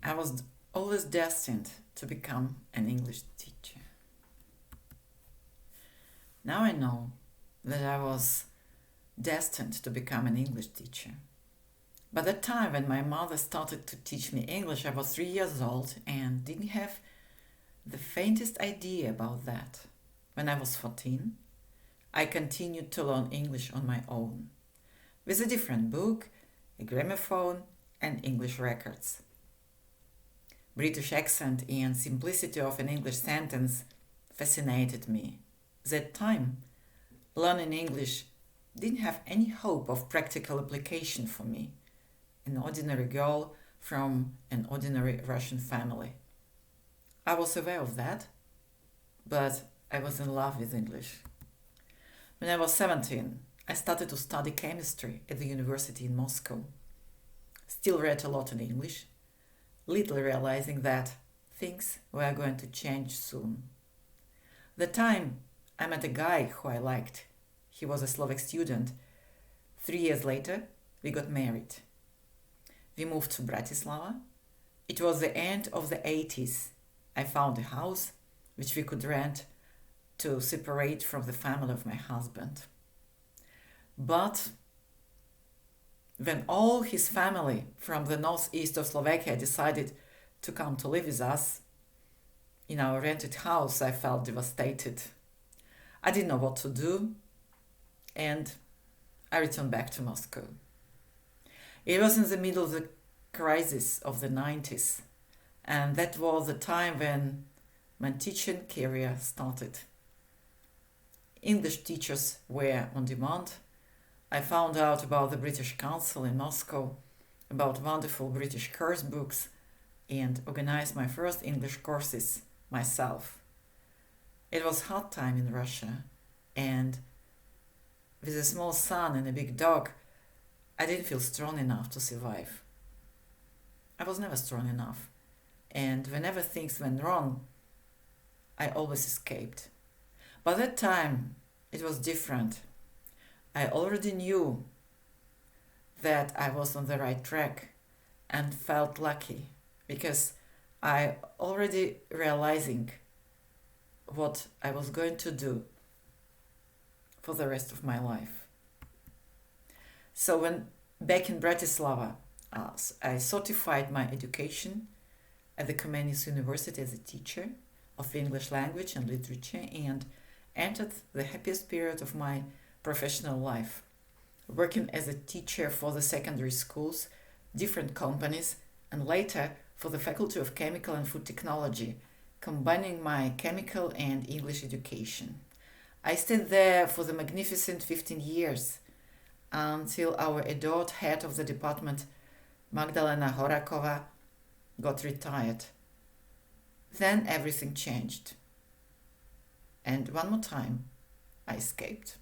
I was always destined to become an English teacher. Now I know that I was destined to become an English teacher. By the time when my mother started to teach me English, I was 3 years old and didn't have the faintest idea about that. When I was 14, I continued to learn English on my own, with a different book, a gramophone, and English records. British accent and simplicity of an English sentence fascinated me. That time, learning English didn't have any hope of practical application for me, an ordinary girl from an ordinary Russian family. I was aware of that, but I was in love with English. When I was 17, I started to study chemistry at the university in Moscow. Still read a lot in English, little realizing that things were going to change soon. The time I met a guy who I liked. He was a Slovak student. 3 years later, we got married. We moved to Bratislava. It was the end of the 80s. I found a house which we could rent to separate from the family of my husband. But when all his family from the northeast of Slovakia decided to come to live with us in our rented house, I felt devastated. I didn't know what to do, and I returned back to Moscow. It was in the middle of the crisis of the 90s, and that was the time when my teaching career started. English teachers were on demand. I found out about the British Council in Moscow, about wonderful British course books, and organized my first English courses myself. It was hard time in Russia, and with a small son and a big dog, I didn't feel strong enough to survive. I was never strong enough, and whenever things went wrong, I always escaped. By that time, it was different. I already knew that I was on the right track and felt lucky because I already realizing what I was going to do for the rest of my life. So when back in Bratislava, I certified my education at the Comenius University as a teacher of English language and literature and entered the happiest period of my professional life, working as a teacher for the secondary schools, different companies, and later for the Faculty of Chemical and Food Technology, combining my chemical and English education. I stayed there for the magnificent 15 years until our adored head of the department, Magdalena Horakova, got retired. Then everything changed. And one more time, I escaped.